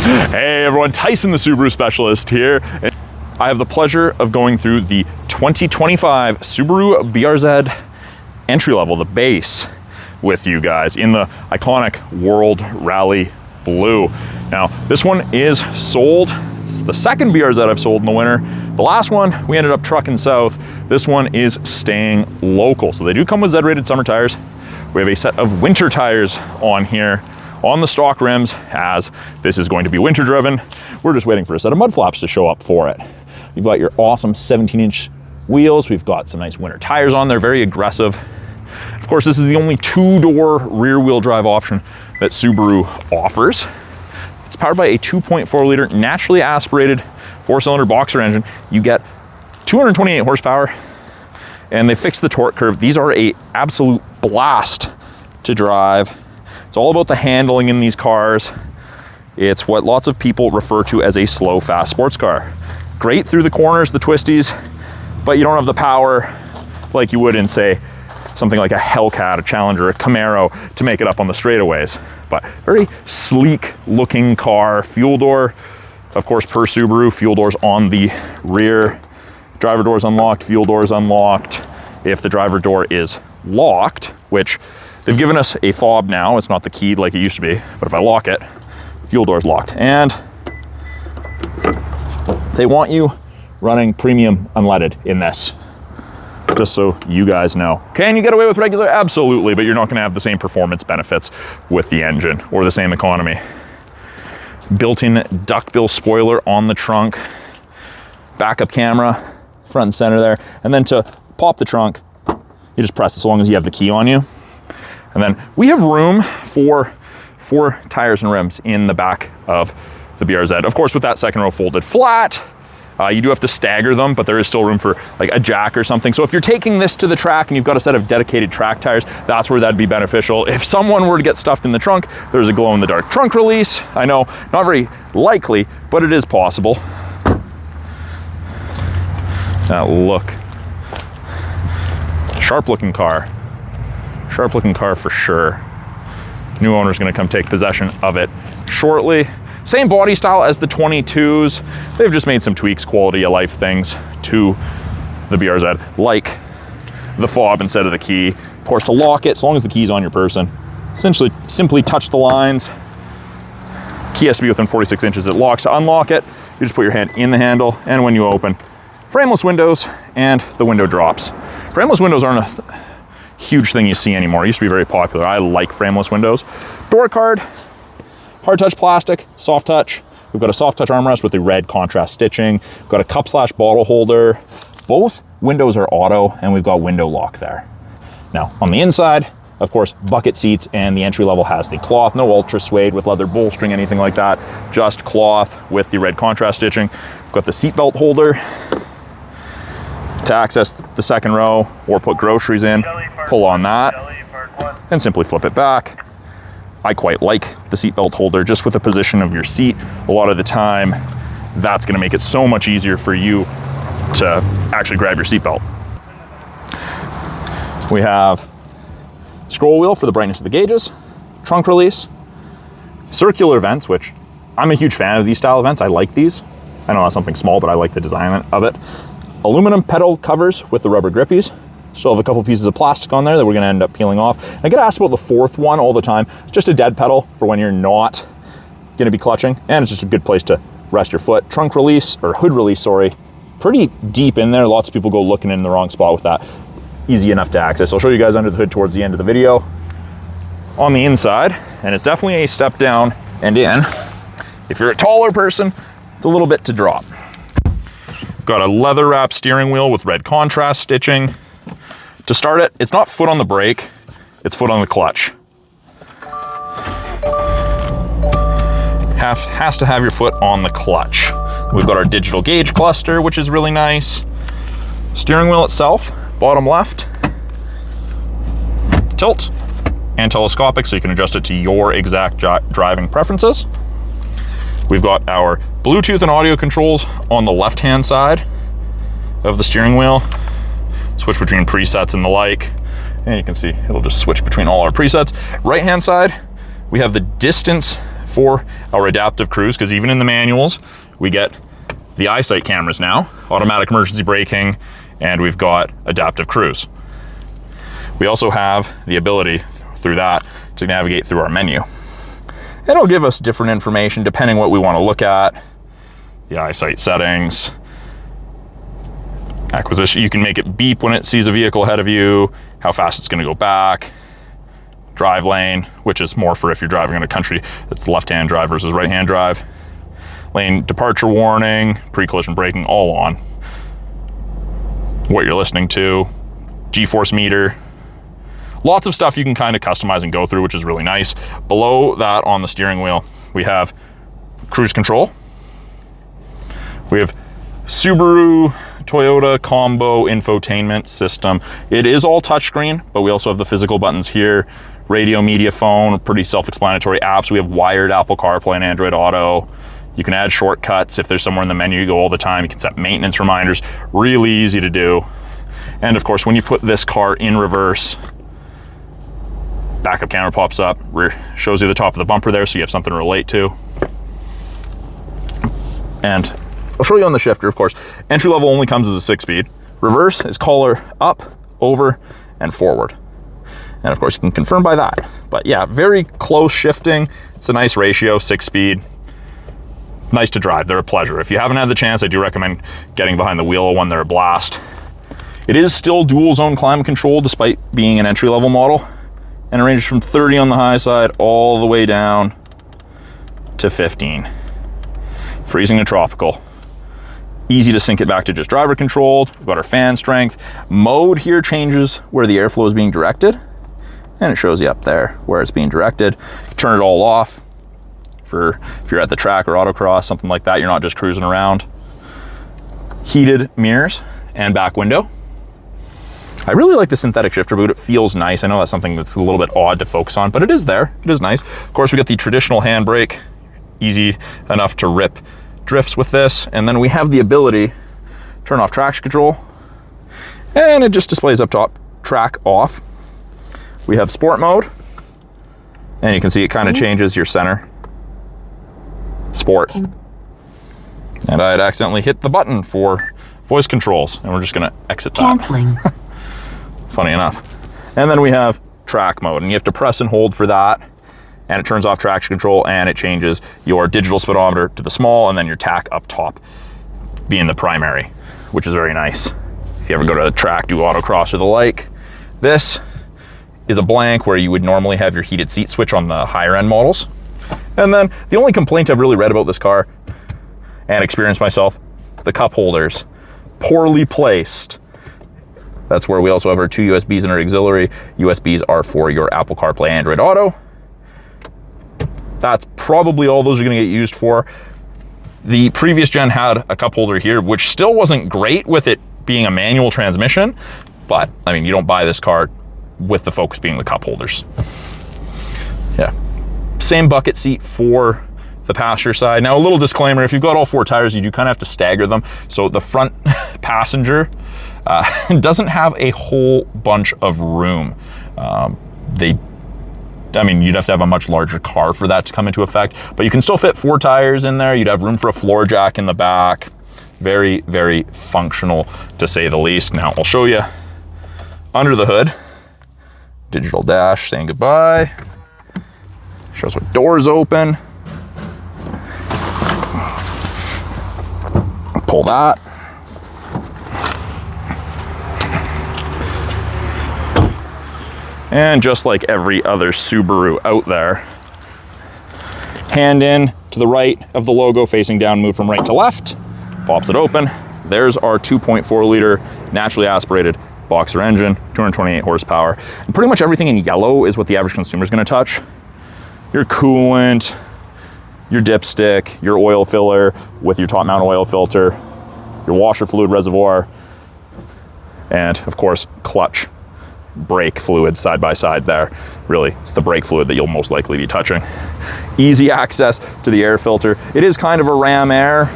Hey everyone, Tyson the Subaru specialist here. And I have the pleasure of going through the 2025 Subaru BRZ entry level, the base, with you guys in the iconic World Rally Blue. Now, this one is sold. It's the second BRZ I've sold in the winter. The last one, we ended up trucking south. This one is staying local. So they do come with Z-rated summer tires. We have a set of winter tires on here on the stock rims, as this is going to be winter driven. We're just waiting for a set of mud flaps to show up for it. You've got your awesome 17-inch wheels. We've got some nice winter tires on there, very aggressive. Of course, this is the only two-door rear-wheel drive option that Subaru offers. It's powered by a 2.4-liter naturally aspirated 4-cylinder boxer engine. You get 228 horsepower, and they fixed the torque curve. These are an absolute blast to drive. It's all about the handling in these cars. It's what lots of people refer to as a slow, fast sports car. Great through the corners, the twisties, but you don't have the power like you would in, say, something like a Hellcat, a Challenger, a Camaro to make it up on the straightaways. But very sleek looking car. Fuel door, of course, per Subaru, fuel doors on the rear. Driver door's unlocked, fuel door's unlocked. If the driver door is locked, which they've given us a fob now, it's not the keyed like it used to be, but if I lock it, fuel door's locked. And they want you running premium unleaded in this, just so you guys know. Can you get away with regular? Absolutely, but you're not gonna have the same performance benefits with the engine or the same economy. Built-in duckbill spoiler on the trunk, backup camera, front and center there. And then to pop the trunk, you just press as long as you have the key on you. And then we have room for 4 tires and rims in the back of the BRZ. Of course, with that second row folded flat, you do have to stagger them, but there is still room for like a jack or something. So if you're taking this to the track and you've got a set of dedicated track tires, that's where that'd be beneficial. If someone were to get stuffed in the trunk, there's a glow-in-the-dark trunk release. I know, not very likely, but it is possible. That look. Sharp-looking car. Sharp-looking car for sure. New owner's gonna come take possession of it shortly. Same body style as the 22s. They've just made some tweaks, quality of life things to the BRZ, like the fob instead of the key. Of course, to lock it, as long as the key's on your person, essentially simply touch the lines. Key has to be within 46 inches. It locks. To unlock it, you just put your hand in the handle, and when you open, frameless windows, and the window drops. Frameless windows aren't a huge thing you see anymore. It used to be very popular. I like frameless windows. Door card, hard touch plastic, soft touch. We've got a soft touch armrest with the red contrast stitching. We've got a cup/bottle holder. Both windows are auto, and we've got window lock there. Now, on the inside, of course, bucket seats, and the entry level has the cloth, no ultra suede with leather bolstering, anything like that, just cloth with the red contrast stitching. We've got the seatbelt holder to access the second row or put groceries in. Pull on that and simply flip it back. I quite like the seatbelt holder just with the position of your seat. A lot of the time, that's gonna make it so much easier for you to actually grab your seatbelt. We have scroll wheel for the brightness of the gauges, trunk release, circular vents, which I'm a huge fan of these style of vents. I like these. I know it's something small, but I like the design of it. Aluminum pedal covers with the rubber grippies. Still have a couple pieces of plastic on there that we're gonna end up peeling off. And I get asked about the fourth one all the time. Just a dead pedal for when you're not gonna be clutching, and it's just a good place to rest your foot. Trunk release, or hood release, sorry. Pretty deep in there. Lots of people go looking in the wrong spot with that. Easy enough to access. I'll show you guys under the hood towards the end of the video. On the inside, and it's definitely a step down and in. If you're a taller person, it's a little bit to drop. Got a leather wrap steering wheel with red contrast stitching. To start it, it's not foot on the brake, it's foot on the clutch. Has to have your foot on the clutch. We've got our digital gauge cluster, which is really nice. Steering wheel itself, bottom left, tilt and telescopic, so you can adjust it to your exact driving preferences. We've got our Bluetooth and audio controls on the left-hand side of the steering wheel. Switch between presets and the like. And you can see it'll just switch between all our presets. Right-hand side, we have the distance for our adaptive cruise, because even in the manuals, we get the eyesight cameras now, automatic emergency braking, and we've got adaptive cruise. We also have the ability through that to navigate through our menu. It'll give us different information depending what we want to look at. The eyesight settings, acquisition, you can make it beep when it sees a vehicle ahead of you, how fast it's going to go back, drive lane, which is more for if you're driving in a country that's left-hand drive versus right-hand drive, lane departure warning, pre-collision braking, all on. What you're listening to, G-force meter, lots of stuff you can kind of customize and go through, which is really nice. Below that on the steering wheel, we have cruise control. We have Subaru Toyota combo infotainment system. It is all touchscreen, but we also have the physical buttons here. Radio, media, phone, pretty self-explanatory apps. We have wired Apple CarPlay and Android Auto. You can add shortcuts if there's somewhere in the menu you go all the time. You can set maintenance reminders, really easy to do. And of course, when you put this car in reverse, backup camera pops up, shows you the top of the bumper there so you have something to relate to. And I'll show you on the shifter, of course. Entry level only comes as a 6-speed. Reverse is collar up, over, and forward. And of course you can confirm by that. But yeah, very close shifting. It's a nice ratio, 6-speed. Nice to drive, they're a pleasure. If you haven't had the chance, I do recommend getting behind the wheel of one, they're a blast. It is still dual zone climate control despite being an entry level model. And it ranges from 30 on the high side all the way down to 15. Freezing to tropical. Easy to sync it back to just driver controlled. We've got our fan strength. Mode here changes where the airflow is being directed. And it shows you up there where it's being directed. Turn it all off for if you're at the track or autocross, something like that. You're not just cruising around. Heated mirrors and back window. I really like the synthetic shifter boot. It feels nice. I know that's something that's a little bit odd to focus on, but it is there. It is nice. Of course, we got the traditional handbrake. Easy enough to rip drifts with this. And then we have the ability to turn off traction control. And it just displays up top, track off. We have sport mode. And you can see it kind of changes your center. Sport. And I had accidentally hit the button for voice controls. And we're just gonna exit that. Canceling. Funny enough. And then we have track mode, and you have to press and hold for that, and it turns off traction control, and it changes your digital speedometer to the small, and then your tack up top being the primary, which is very nice. If you ever go to the track, do autocross or the like. This is a blank where you would normally have your heated seat switch on the higher end models. And then the only complaint I've really read about this car and experienced myself, the cup holders, poorly placed. That's where we also have our 2 USBs and our auxiliary. USBs are for your Apple CarPlay, Android Auto. That's probably all those are gonna get used for. The previous gen had a cup holder here, which still wasn't great with it being a manual transmission, but I mean, you don't buy this car with the focus being the cup holders. Yeah, same bucket seat for the passenger side. Now a little disclaimer, if you've got all 4 tires, you do kind of have to stagger them. So the front passenger doesn't have a whole bunch of room. I mean, you'd have to have a much larger car for that to come into effect, but you can still fit 4 tires in there. You'd have room for a floor jack in the back. Very, very functional to say the least. Now I'll show you under the hood. Digital dash saying goodbye. Shows what doors open. Pull that. And just like every other Subaru out there, hand in to the right of the logo, facing down, move from right to left, pops it open. There's our 2.4 liter naturally aspirated Boxer engine, 228 horsepower. And pretty much everything in yellow is what the average consumer is going to touch. Your coolant, your dipstick, your oil filler with your top mount oil filter, your washer fluid reservoir, and of course, clutch brake fluid side by side there. Really, it's the brake fluid that you'll most likely be touching. Easy access to the air filter. It is kind of a ram air.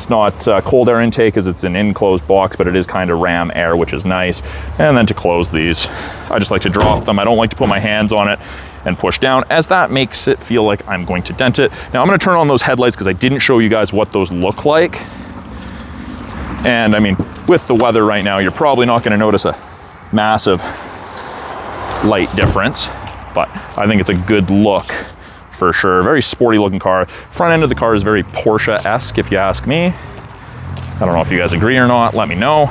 It's not cold air intake because it's an enclosed box, but it is kind of ram air, which is nice. And then to close these, I just like to drop them. I don't like to put my hands on it and push down, as that makes it feel like I'm going to dent it. Now I'm gonna turn on those headlights because I didn't show you guys what those look like. And I mean, with the weather right now, you're probably not gonna notice a massive light difference, but I think it's a good look for sure. Very sporty looking car. Front end of the car is very Porsche-esque, if you ask me. I don't know if you guys agree or not, let me know.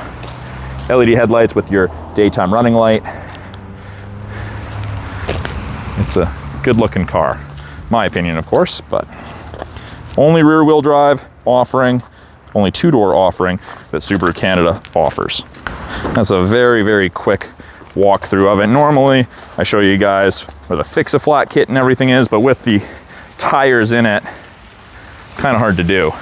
LED headlights with your daytime running light. It's a good looking car, my opinion, of course, but only rear wheel drive offering, only two-door offering that Subaru Canada offers. That's a very, very quick walkthrough of it. Normally, I show you guys where the fix-a-flat kit and everything is, but with the tires in it, kind of hard to do.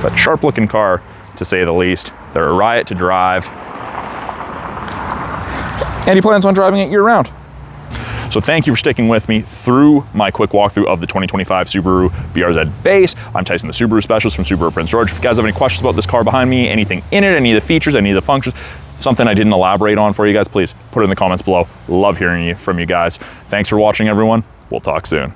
But sharp looking car, to say the least. They're a riot to drive. And he plans on driving it year round. So thank you for sticking with me through my quick walkthrough of the 2025 Subaru BRZ base. I'm Tyson, the Subaru specialist from Subaru Prince George. If you guys have any questions about this car behind me, anything in it, any of the features, any of the functions, something I didn't elaborate on for you guys, please put it in the comments below. Love hearing from you guys. Thanks for watching, everyone. We'll talk soon.